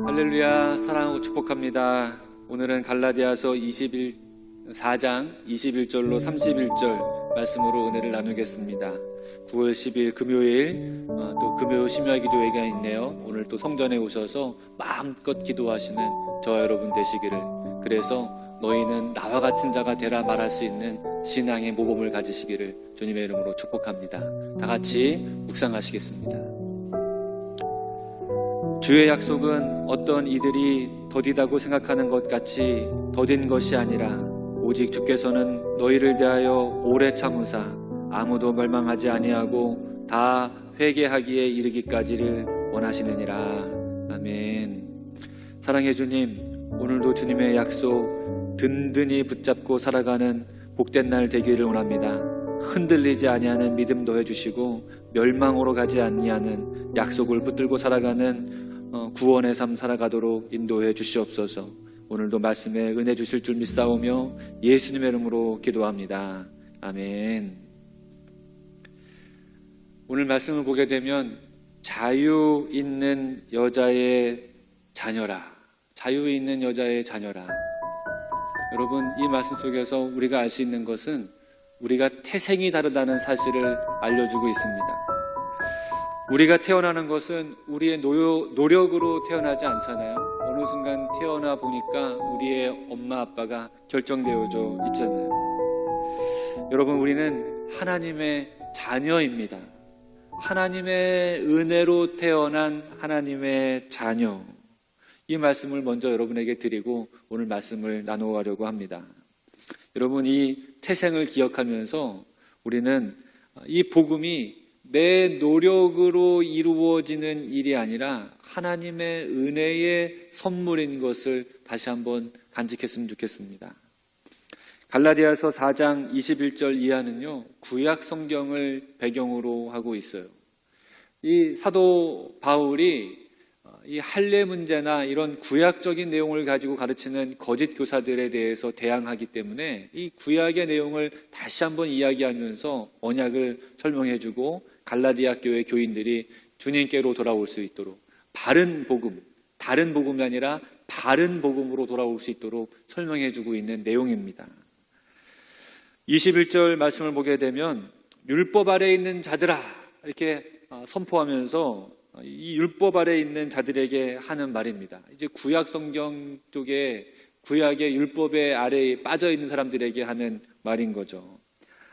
할렐루야, 사랑하고 축복합니다. 오늘은 갈라디아서 4장 21절로 31절 말씀으로 은혜를 나누겠습니다. 9월 10일 금요일, 또 금요 심야 기도회가 있네요. 오늘 또 성전에 오셔서 마음껏 기도하시는 저와 여러분 되시기를, 그래서 너희는 나와 같은 자가 되라 말할 수 있는 신앙의 모범을 가지시기를 주님의 이름으로 축복합니다. 다 같이 묵상하시겠습니다. 주의 약속은 어떤 이들이 더디다고 생각하는 것 같이 더딘 것이 아니라 오직 주께서는 너희를 대하여 오래 참으사 아무도 멸망하지 아니하고 다 회개하기에 이르기까지를 원하시느니라. 아멘. 사랑해 주님, 오늘도 주님의 약속 든든히 붙잡고 살아가는 복된 날 되기를 원합니다. 흔들리지 아니하는 믿음 더해주시고 멸망으로 가지 아니하는 약속을 붙들고 살아가는 구원의 삶 살아가도록 인도해 주시옵소서. 오늘도 말씀에 은혜 주실 줄 믿사오며 예수님의 이름으로 기도합니다. 아멘. 오늘 말씀을 보게 되면 자유 있는 여자의 자녀라, 자유 있는 여자의 자녀라. 여러분, 이 말씀 속에서 우리가 알 수 있는 것은 우리가 태생이 다르다는 사실을 알려주고 있습니다. 우리가 태어나는 것은 우리의 노력으로 태어나지 않잖아요. 어느 순간 태어나 보니까 우리의 엄마 아빠가 결정되어져 있잖아요. 여러분, 우리는 하나님의 자녀입니다. 하나님의 은혜로 태어난 하나님의 자녀. 이 말씀을 먼저 여러분에게 드리고 오늘 말씀을 나누려고 합니다. 여러분, 이 태생을 기억하면서 우리는 이 복음이 내 노력으로 이루어지는 일이 아니라 하나님의 은혜의 선물인 것을 다시 한번 간직했으면 좋겠습니다. 갈라디아서 4장 21절 이하는요, 구약 성경을 배경으로 하고 있어요. 이 사도 바울이 이 할례 문제나 이런 구약적인 내용을 가지고 가르치는 거짓 교사들에 대해서 대항하기 때문에 이 구약의 내용을 다시 한번 이야기하면서 언약을 설명해주고 갈라디아 교회 교인들이 주님께로 돌아올 수 있도록 바른 복음, 다른 복음이 아니라 바른 복음으로 돌아올 수 있도록 설명해주고 있는 내용입니다. 21절 말씀을 보게 되면 율법 아래에 있는 자들아 이렇게 선포하면서 이 율법 아래에 있는 자들에게 하는 말입니다. 이제 구약 성경 쪽에 구약의 율법의 아래에 빠져 있는 사람들에게 하는 말인 거죠.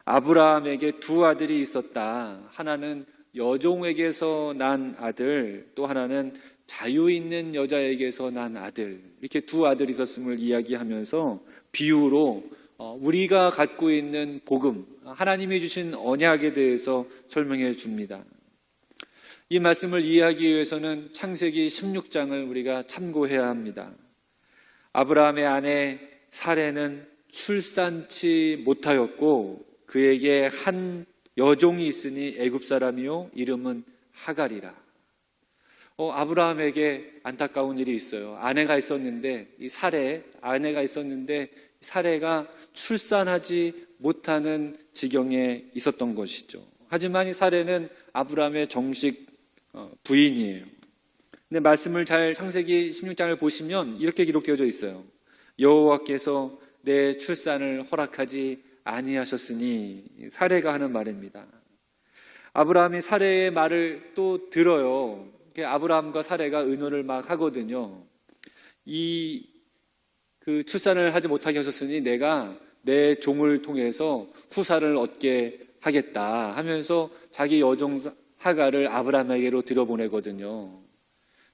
아브라함에게 두 아들이 있었다. 하나는 여종에게서 난 아들, 또 하나는 자유 있는 여자에게서 난 아들. 이렇게 두 아들이 있었음을 이야기하면서 비유로 우리가 갖고 있는 복음, 하나님이 주신 언약에 대해서 설명해 줍니다. 이 말씀을 이해하기 위해서는 창세기 16장을 우리가 참고해야 합니다. 아브라함의 아내 사레는 출산치 못하였고 그에게 한 여종이 있으니 애굽 사람이요 이름은 하갈이라. 아브라함에게 안타까운 일이 있어요. 아내가 있었는데 사레가 출산하지 못하는 지경에 있었던 것이죠. 하지만 이 사레는 아브라함의 정식 부인이에요. 근데 말씀을 잘 창세기 16장을 보시면 이렇게 기록되어져 있어요. 여호와께서 내 출산을 허락하지 아니하셨으니. 사레가 하는 말입니다. 아브라함이 사레의 말을 또 들어요. 아브라함과 사레가 의논을 막 하거든요. 그 출산을 하지 못하게 하셨으니 내가 내 종을 통해서 후사를 얻게 하겠다 하면서 자기 여종 하갈을 아브라함에게로 들여보내거든요.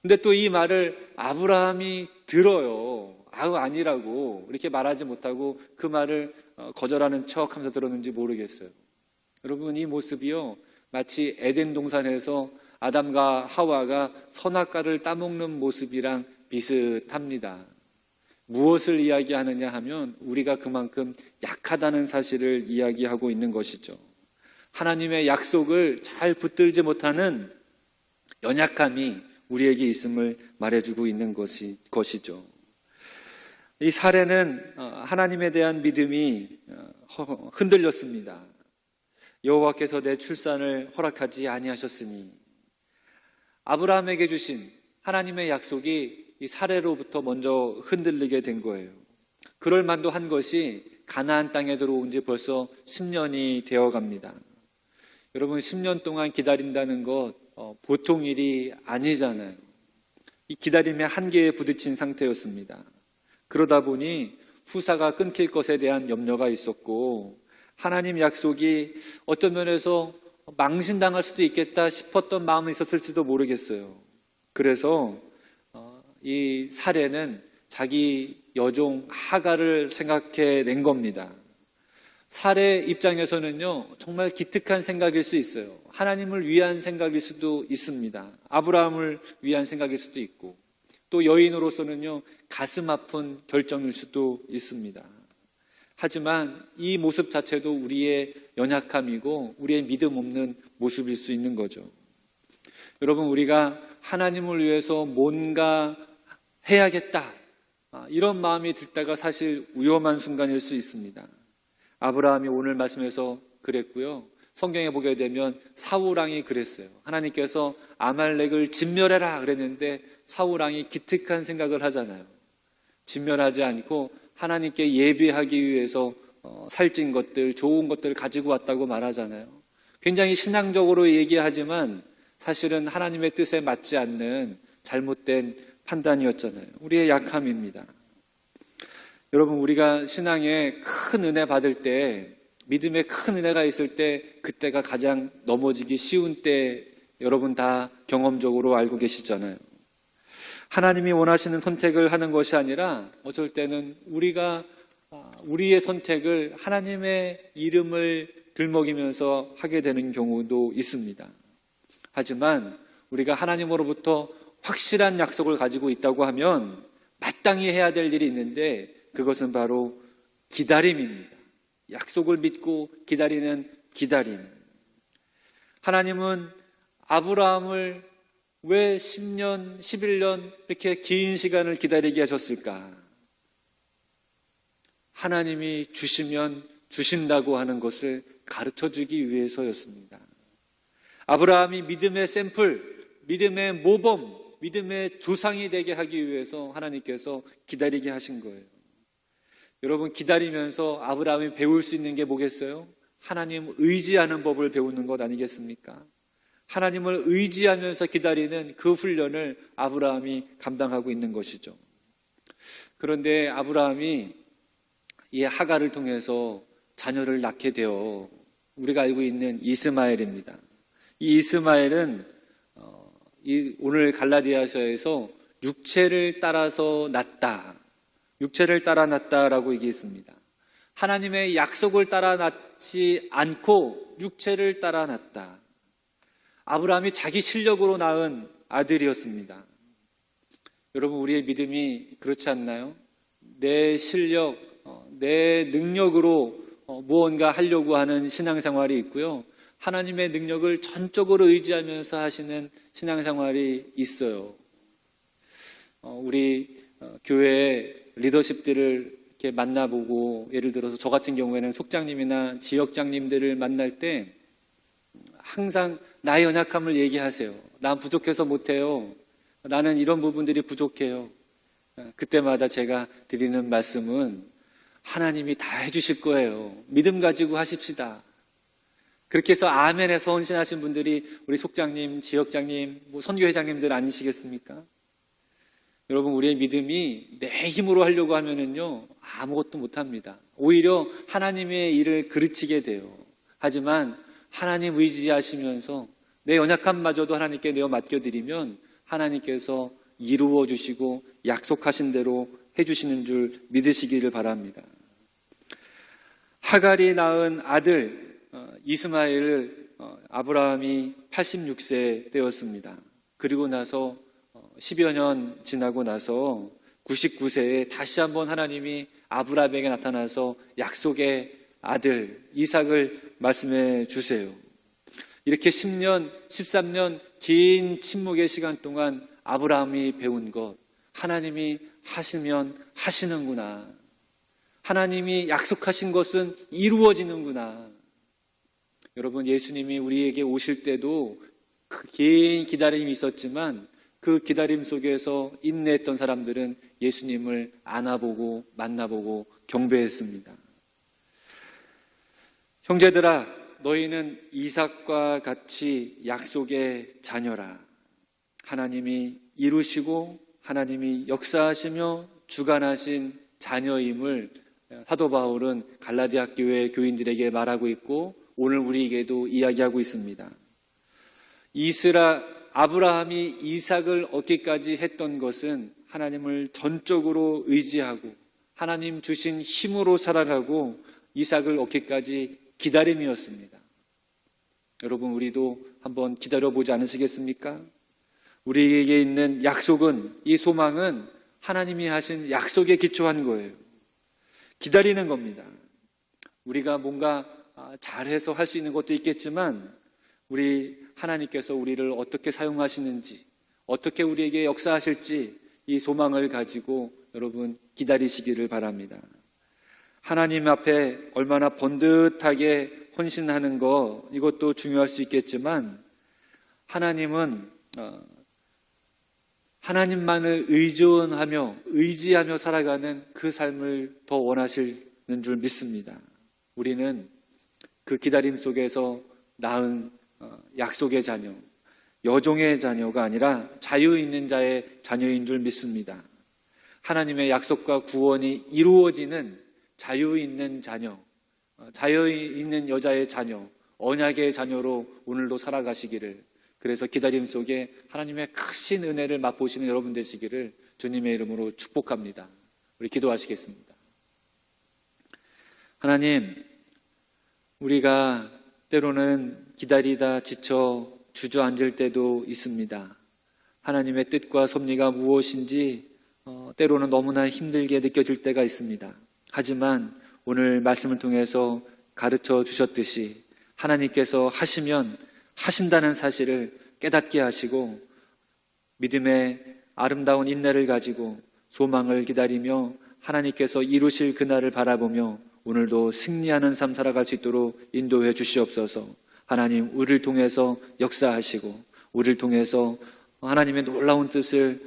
근데 또 이 말을 아브라함이 들어요. 아니라고 이렇게 말하지 못하고 그 말을 거절하는 척 하면서 들었는지 모르겠어요. 여러분, 이 모습이요 마치 에덴 동산에서 아담과 하와가 선악과를 따먹는 모습이랑 비슷합니다. 무엇을 이야기하느냐 하면 우리가 그만큼 약하다는 사실을 이야기하고 있는 것이죠. 하나님의 약속을 잘 붙들지 못하는 연약함이 우리에게 있음을 말해주고 있는 것이죠. 이 사례는 하나님에 대한 믿음이 흔들렸습니다. 여호와께서 내 출산을 허락하지 아니하셨으니. 아브라함에게 주신 하나님의 약속이 이 사례로부터 먼저 흔들리게 된 거예요. 그럴 만도 한 것이 가나안 땅에 들어온 지 벌써 10년이 되어 갑니다. 여러분, 10년 동안 기다린다는 것 보통 일이 아니잖아요. 이 기다림의 한계에 부딪힌 상태였습니다. 그러다 보니 후사가 끊길 것에 대한 염려가 있었고, 하나님 약속이 어떤 면에서 망신당할 수도 있겠다 싶었던 마음이 있었을지도 모르겠어요. 그래서 이 사례는 자기 여종 하갈을 생각해 낸 겁니다. 사례 입장에서는요, 정말 기특한 생각일 수 있어요. 하나님을 위한 생각일 수도 있습니다. 아브라함을 위한 생각일 수도 있고, 또 여인으로서는요, 가슴 아픈 결정일 수도 있습니다. 하지만 이 모습 자체도 우리의 연약함이고 우리의 믿음 없는 모습일 수 있는 거죠. 여러분, 우리가 하나님을 위해서 뭔가 해야겠다, 이런 마음이 들 때가 사실 위험한 순간일 수 있습니다. 아브라함이 오늘 말씀에서 그랬고요, 성경에 보게 되면 사울왕이 그랬어요. 하나님께서 아말렉을 진멸해라 그랬는데 사울왕이 기특한 생각을 하잖아요. 진멸하지 않고 하나님께 예배하기 위해서 살찐 것들, 좋은 것들을 가지고 왔다고 말하잖아요. 굉장히 신앙적으로 얘기하지만 사실은 하나님의 뜻에 맞지 않는 잘못된 판단이었잖아요. 우리의 약함입니다. 여러분, 우리가 신앙에 큰 은혜 받을 때, 믿음에 큰 은혜가 있을 때, 그때가 가장 넘어지기 쉬운 때, 여러분 다 경험적으로 알고 계시잖아요. 하나님이 원하시는 선택을 하는 것이 아니라 어쩔 때는 우리가 우리의 선택을 하나님의 이름을 들먹이면서 하게 되는 경우도 있습니다. 하지만 우리가 하나님으로부터 확실한 약속을 가지고 있다고 하면 마땅히 해야 될 일이 있는데, 그것은 바로 기다림입니다. 약속을 믿고 기다리는 기다림. 하나님은 아브라함을 왜 10년, 11년 이렇게 긴 시간을 기다리게 하셨을까? 하나님이 주시면 주신다고 하는 것을 가르쳐주기 위해서였습니다. 아브라함이 믿음의 샘플, 믿음의 모범, 믿음의 조상이 되게 하기 위해서 하나님께서 기다리게 하신 거예요. 여러분, 기다리면서 아브라함이 배울 수 있는 게 뭐겠어요? 하나님 의지하는 법을 배우는 것 아니겠습니까? 하나님을 의지하면서 기다리는 그 훈련을 아브라함이 감당하고 있는 것이죠. 그런데 아브라함이 이 하갈을 통해서 자녀를 낳게 되어 우리가 알고 있는 이스마엘입니다. 이 이스마엘은 오늘 갈라디아서에서 육체를 따라서 낳다, 육체를 따라 낳다라고 얘기했습니다. 하나님의 약속을 따라 낳지 않고 육체를 따라 낳다. 아브라함이 자기 실력으로 낳은 아들이었습니다. 여러분, 우리의 믿음이 그렇지 않나요? 내 실력, 내 능력으로 무언가 하려고 하는 신앙생활이 있고요, 하나님의 능력을 전적으로 의지하면서 하시는 신앙생활이 있어요. 우리 교회의 리더십들을 이렇게 만나보고, 예를 들어서 저 같은 경우에는 속장님이나 지역장님들을 만날 때 항상 나의 연약함을 얘기하세요. 난 부족해서 못해요. 나는 이런 부분들이 부족해요. 그때마다 제가 드리는 말씀은 하나님이 다 해주실 거예요. 믿음 가지고 하십시다. 그렇게 해서 아멘에서 헌신하신 분들이 우리 속장님, 지역장님, 선교회장님들 아니시겠습니까? 여러분, 우리의 믿음이 내 힘으로 하려고 하면은요, 아무것도 못합니다. 오히려 하나님의 일을 그르치게 돼요. 하지만 하나님 의지하시면서 내 연약함마저도 하나님께 내어 맡겨드리면 하나님께서 이루어 주시고 약속하신 대로 해주시는 줄 믿으시기를 바랍니다. 하갈이 낳은 아들 이스마엘을 아브라함이 86세 때였습니다. 그리고 나서 10여 년 지나고 나서 99세에 다시 한번 하나님이 아브라함에게 나타나서 약속의 아들 이삭을 말씀해 주세요. 이렇게 10년, 13년 긴 침묵의 시간 동안 아브라함이 배운 것, 하나님이 하시면 하시는구나. 하나님이 약속하신 것은 이루어지는구나. 여러분, 예수님이 우리에게 오실 때도 긴 기다림이 있었지만 그 기다림 속에서 인내했던 사람들은 예수님을 안아보고 만나보고 경배했습니다. 형제들아, 너희는 이삭과 같이 약속의 자녀라. 하나님이 이루시고 하나님이 역사하시며 주관하신 자녀임을 사도 바울은 갈라디아 교회 교인들에게 말하고 있고 오늘 우리에게도 이야기하고 있습니다. 아브라함이 이삭을 얻기까지 했던 것은 하나님을 전적으로 의지하고 하나님 주신 힘으로 살아가고 이삭을 얻기까지 기다림이었습니다. 여러분, 우리도 한번 기다려보지 않으시겠습니까? 우리에게 있는 약속은, 이 소망은 하나님이 하신 약속에 기초한 거예요. 기다리는 겁니다. 우리가 뭔가 잘해서 할 수 있는 것도 있겠지만 우리 하나님께서 우리를 어떻게 사용하시는지, 어떻게 우리에게 역사하실지 이 소망을 가지고 여러분 기다리시기를 바랍니다. 하나님 앞에 얼마나 번듯하게 헌신하는 거, 이것도 중요할 수 있겠지만 하나님은 하나님만을 의지하며 살아가는 그 삶을 더 원하시는 줄 믿습니다. 우리는 그 기다림 속에서 낳은 약속의 자녀, 여종의 자녀가 아니라 자유 있는 자의 자녀인 줄 믿습니다. 하나님의 약속과 구원이 이루어지는 자유 있는 자녀, 자유 있는 여자의 자녀, 언약의 자녀로 오늘도 살아가시기를, 그래서 기다림 속에 하나님의 크신 은혜를 맛보시는 여러분 되시기를 주님의 이름으로 축복합니다. 우리 기도하시겠습니다. 하나님, 우리가 때로는 기다리다 지쳐 주저앉을 때도 있습니다. 하나님의 뜻과 섭리가 무엇인지 때로는 너무나 힘들게 느껴질 때가 있습니다. 하지만 오늘 말씀을 통해서 가르쳐 주셨듯이 하나님께서 하시면 하신다는 사실을 깨닫게 하시고 믿음의 아름다운 인내를 가지고 소망을 기다리며 하나님께서 이루실 그날을 바라보며 오늘도 승리하는 삶 살아갈 수 있도록 인도해 주시옵소서. 하나님, 우리를 통해서 역사하시고 우리를 통해서 하나님의 놀라운 뜻을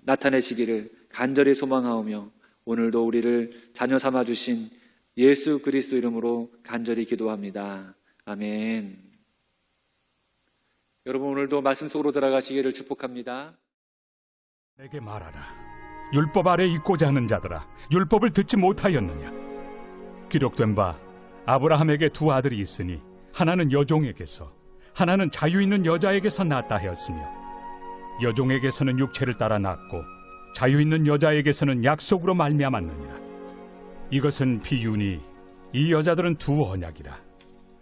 나타내시기를 간절히 소망하오며 오늘도 우리를 자녀 삼아 주신 예수 그리스도 이름으로 간절히 기도합니다. 아멘. 여러분, 오늘도 말씀 속으로 들어가시기를 축복합니다. 내게 말하라. 율법 아래 있고자 하는 자들아, 율법을 듣지 못하였느냐? 기록된 바 아브라함에게 두 아들이 있으니 하나는 여종에게서 하나는 자유 있는 여자에게서 낳았다 하였으며 여종에게서는 육체를 따라 낳고 자유 있는 여자에게서는 약속으로 말미암았느니라. 이것은 비유니 이 여자들은 두 언약이라.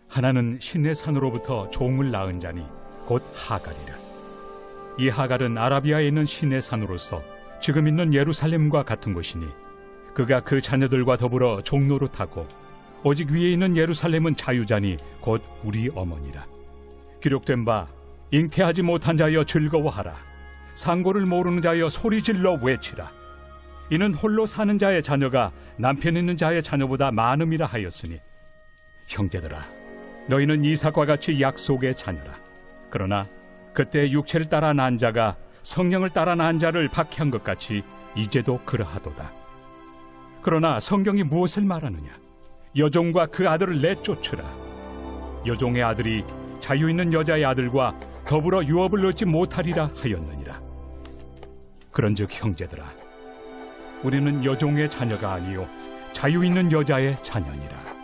하나는 신의 산으로부터 종을 낳은 자니 곧 하갈이라. 이 하갈은 아라비아에 있는 신의 산으로서 지금 있는 예루살렘과 같은 곳이니 그가 그 자녀들과 더불어 종노릇하고 오직 위에 있는 예루살렘은 자유자니 곧 우리 어머니라. 기록된 바 잉태하지 못한 자여 즐거워하라. 상고를 모르는 자여 소리질러 외치라. 이는 홀로 사는 자의 자녀가 남편 있는 자의 자녀보다 많음이라 하였으니 형제들아, 너희는 이삭과 같이 약속의 자녀라. 그러나 그때 육체를 따라 난 자가 성령을 따라 난 자를 박해한 것 같이 이제도 그러하도다. 그러나 성경이 무엇을 말하느냐? 여종과 그 아들을 내쫓으라. 여종의 아들이 자유 있는 여자의 아들과 더불어 유업을 얻지 못하리라 하였느니라. 그런즉 형제들아, 우리는 여종의 자녀가 아니요 자유 있는 여자의 자녀니라.